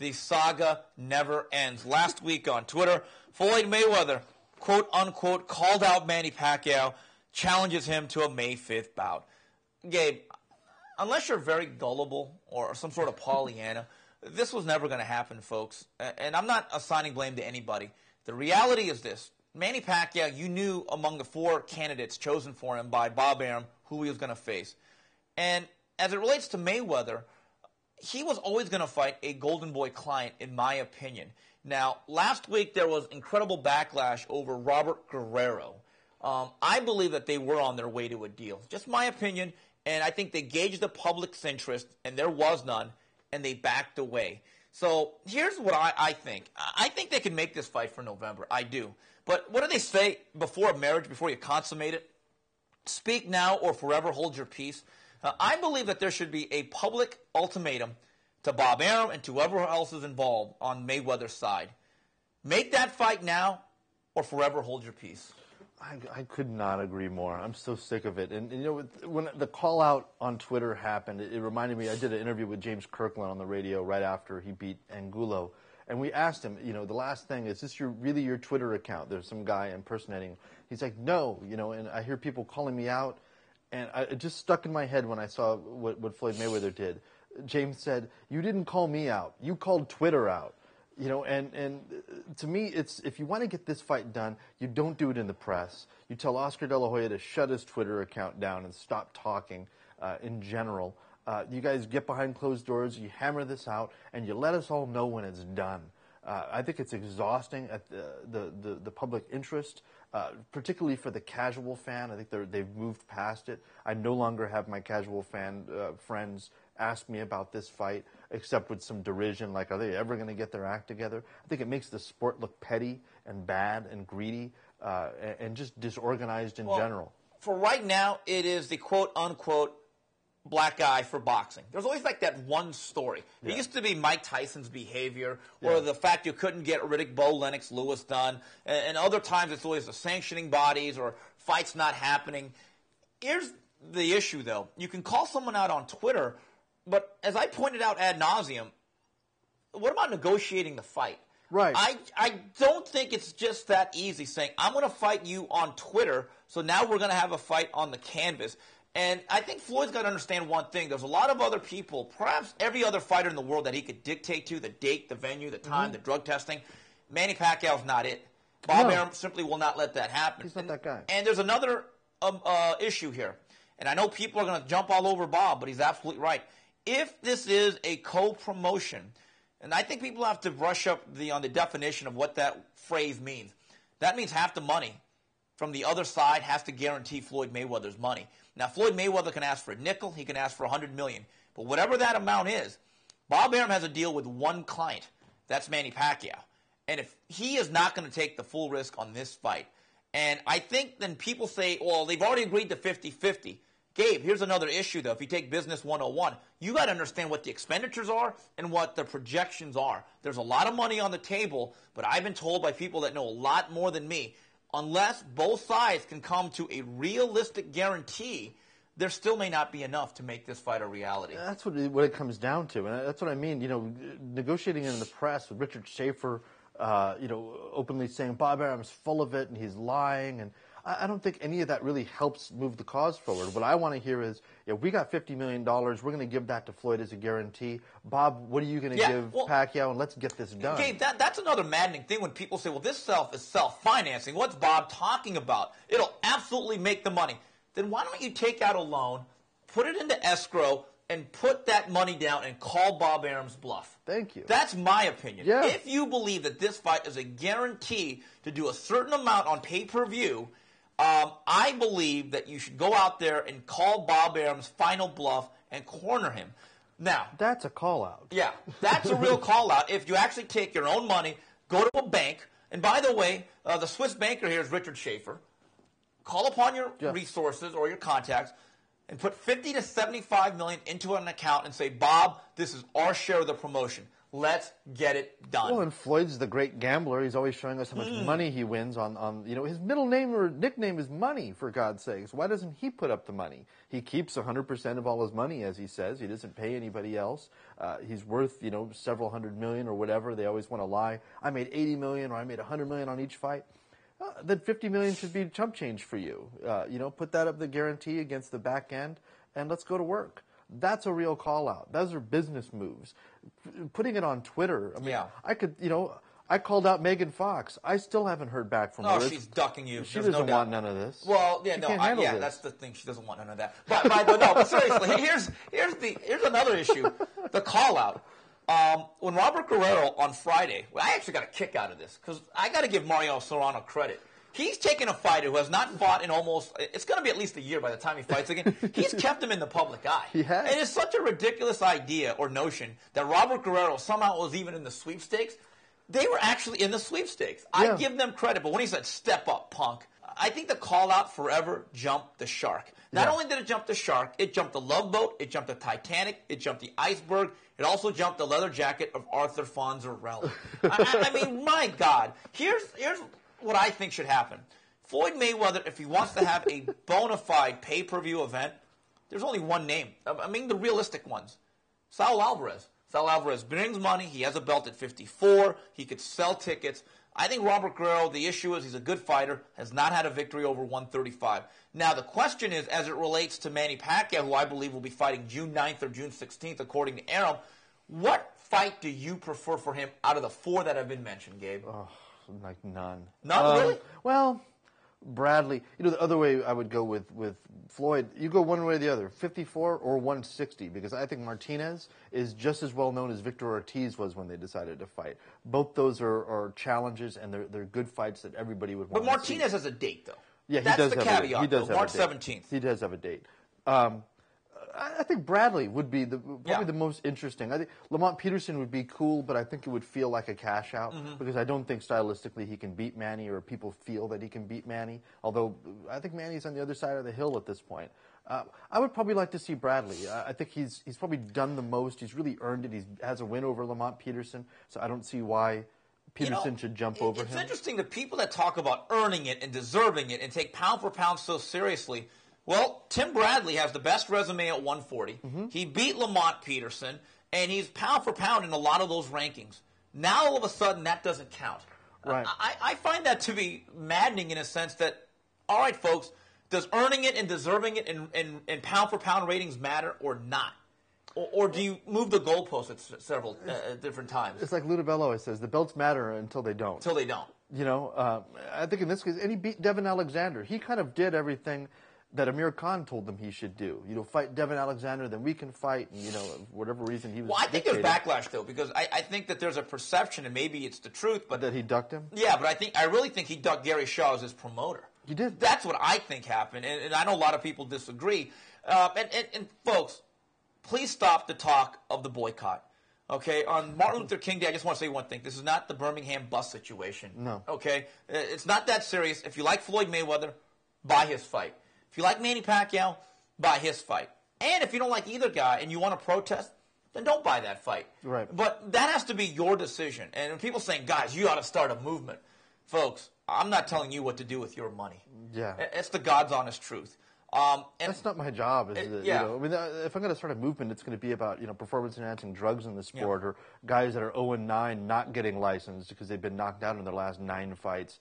the saga never ends. Last week on Twitter, Floyd Mayweather, quote-unquote, called out Manny Pacquiao, challenges him to a May 5th bout. Gabe, unless you're very gullible or some sort of Pollyanna, this was never going to happen, folks. And I'm not assigning blame to anybody. The reality is this. Manny Pacquiao, you knew among the 4 candidates chosen for him by Bob Arum who he was going to face. And as it relates to Mayweather, he was always going to fight a golden boy client, in my opinion. Now, last week there was incredible backlash over Robert Guerrero. I believe that they were on their way to a deal. Just my opinion, and I think they gauged the public's interest, and there was none, and they backed away. So here's what I think. I think they can make this fight for November. I do. But what do they say before marriage, before you consummate it? Speak now or forever hold your peace. I believe that there should be a public ultimatum to Bob Arum and to whoever else is involved on Mayweather's side. Make that fight now or forever hold your peace. I could not agree more. I'm so sick of it. And, you know, when the call out on Twitter happened, it reminded me, I did an interview with James Kirkland on the radio right after he beat Angulo. And we asked him, you know, the last thing, is this really your Twitter account? There's some guy impersonating. He's like, no, you know, and I hear people calling me out. And it just stuck in my head when I saw what Floyd Mayweather did. James said, you didn't call me out. You called Twitter out. You know, and to me, it's if you want to get this fight done, you don't do it in the press. You tell Oscar De La Hoya to shut his Twitter account down and stop talking in general. You guys get behind closed doors, you hammer this out, and you let us all know when it's done. I think it's exhausting at the public interest, particularly for the casual fan. I think they've moved past it. I no longer have my casual fan friends ask me about this fight, except with some derision, like, are they ever going to get their act together? I think it makes the sport look petty and bad and greedy and just disorganized in general. For right now, it is the quote-unquote black guy for boxing. There's always like that one story. It used to be Mike Tyson's behavior or the fact you couldn't get Riddick Bowe, Lennox Lewis done. And other times it's always the sanctioning bodies or fights not happening. Here's the issue, though. You can call someone out on Twitter, but as I pointed out ad nauseum, what about negotiating the fight? Right. I don't think it's just that easy saying, I'm going to fight you on Twitter, so now we're going to have a fight on the canvas. And I think Floyd's got to understand one thing. There's a lot of other people, perhaps every other fighter in the world that he could dictate to, the date, the venue, the time, the drug testing. Manny Pacquiao's not it. Bob Arum simply will not let that happen. He's not that guy. And there's another issue here. And I know people are going to jump all over Bob, but he's absolutely right. If this is a co-promotion, and I think people have to brush up on the definition of what that phrase means. That means half the money from the other side has to guarantee Floyd Mayweather's money. Now, Floyd Mayweather can ask for a nickel. He can ask for $100 million. But whatever that amount is, Bob Arum has a deal with one client. That's Manny Pacquiao. And if he is not going to take the full risk on this fight, and I think then people say, well, they've already agreed to 50-50. Gabe, here's another issue, though. If you take Business 101, you got to understand what the expenditures are and what the projections are. There's a lot of money on the table, but I've been told by people that know a lot more than me, unless both sides can come to a realistic guarantee, there still may not be enough to make this fight a reality. That's what it comes down to, and that's what I mean. You know, negotiating in the press with Richard Schaefer, you know, openly saying Bob Arum's full of it and he's lying, and I don't think any of that really helps move the cause forward. What I want to hear is, yeah, we got $50 million. We're going to give that to Floyd as a guarantee. Bob, what are you going to give Pacquiao? And let's get this done. Gabe, that's another maddening thing when people say, well, this is self-financing. What's Bob talking about? It'll absolutely make the money. Then why don't you take out a loan, put it into escrow, and put that money down and call Bob Arum's bluff? Thank you. That's my opinion. Yeah. If you believe that this fight is a guarantee to do a certain amount on pay-per-view, I believe that you should go out there and call Bob Arum's final bluff and corner him. Now, that's a call-out. Yeah, that's a real call-out. If you actually take your own money, go to a bank, and by the way, the Swiss banker here is Richard Schaefer. Call upon your resources or your contacts and put $50 to $75 million into an account and say, Bob, this is our share of the promotion. Let's get it done. Well, and Floyd's the great gambler. He's always showing us how much money he wins on his middle name or nickname is Money, for God's sakes. Why doesn't he put up the money? He keeps 100% of all his money, as he says. He doesn't pay anybody else. He's worth, several $100 million or whatever. They always want to lie. I made $80 million or I made $100 million on each fight. Then $50 million should be chump change for you. Put that up the guarantee against the back end and let's go to work. That's a real call out. Those are business moves. Putting it on Twitter, I could, I called out Megan Fox. I still haven't heard back from her. Oh, she's ducking you. She doesn't want none of this. Well, yeah, that's the thing. She doesn't want none of that. But seriously, here's another issue. The call out. When Robert Guerrero on Friday, I actually got a kick out of this because I got to give Mario Serrano credit. He's taken a fighter who has not fought in it's going to be at least a year by the time he fights again. He's kept him in the public eye. He has. And it's such a ridiculous idea or notion that Robert Guerrero somehow was even in the sweepstakes. They were actually in the sweepstakes. Yeah. I give them credit, but when he said, step up, punk, I think the call-out forever jumped the shark. Not only did it jump the shark, it jumped the Love Boat, it jumped the Titanic, it jumped the iceberg, it also jumped the leather jacket of Arthur Fonzarelli. I mean, my God. Here's what I think should happen. Floyd Mayweather, if he wants to have a bona fide pay-per-view event, there's only one name. I mean, the realistic ones. Saul Alvarez. Saul Alvarez brings money. He has a belt at 54. He could sell tickets. I think Robert Guerrero, the issue is he's a good fighter, has not had a victory over 135. Now, the question is, as it relates to Manny Pacquiao, who I believe will be fighting June 9th or June 16th, according to Aram, what fight do you prefer for him out of the four that have been mentioned, Gabe? Oh. Like none. None, really? Well, Bradley. The other way I would go with Floyd, you go one way or the other, 54 or 160, because I think Martinez is just as well known as Victor Ortiz was when they decided to fight. Both those are challenges, and they're good fights that everybody would want to see. But Martinez has a date, though. Yeah, That's the caveat, he does have March 17th. He does have a date. I think Bradley would be probably the most interesting. I think Lamont Peterson would be cool, but I think it would feel like a cash out because I don't think stylistically he can beat Manny, or people feel that he can beat Manny. Although I think Manny's on the other side of the hill at this point. I would probably like to see Bradley. I think he's probably done the most. He's really earned it. He has a win over Lamont Peterson, so I don't see why Peterson should jump over him. It's interesting, the people that talk about earning it and deserving it and take pound for pound so seriously. Well, Tim Bradley has the best resume at 140. He beat Lamont Peterson, and he's pound for pound in a lot of those rankings. Now, all of a sudden, that doesn't count. Right. I find that to be maddening in a sense that, all right, folks, does earning it and deserving it and pound for pound ratings matter or not? Or do you move the goalposts at several different times? It's like Ludabello always says, the belts matter until they don't. Until they don't. I think in this case, and he beat Devin Alexander. He kind of did everything that Amir Khan told them he should do. Fight Devin Alexander, then we can fight. And, whatever reason he was. Well, I think there's backlash though, because I think that there's a perception, and maybe it's the truth, but that he ducked him. Yeah, but I really think he ducked Gary Shaw as his promoter. He did. That's what I think happened, and I know a lot of people disagree. And folks, please stop the talk of the boycott. Okay, on Martin Luther King Day, I just want to say one thing. This is not the Birmingham bus situation. No. Okay, it's not that serious. If you like Floyd Mayweather, buy his fight. If you like Manny Pacquiao, buy his fight. And if you don't like either guy and you want to protest, then don't buy that fight. Right. But that has to be your decision. And when people saying, guys, you ought to start a movement. Folks, I'm not telling you what to do with your money. Yeah. It's the God's honest truth. And that's not my job. Is it? Yeah. If I'm going to start a movement, it's going to be about performance-enhancing drugs in the sport, or guys that are 0-9 not getting licensed because they've been knocked out in their last 9 fights.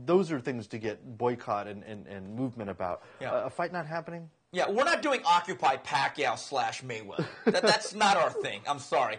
Those are things to get boycott and movement about. Yeah. A fight not happening? Yeah, we're not doing Occupy Pacquiao / Mayweather. That's not our thing. I'm sorry.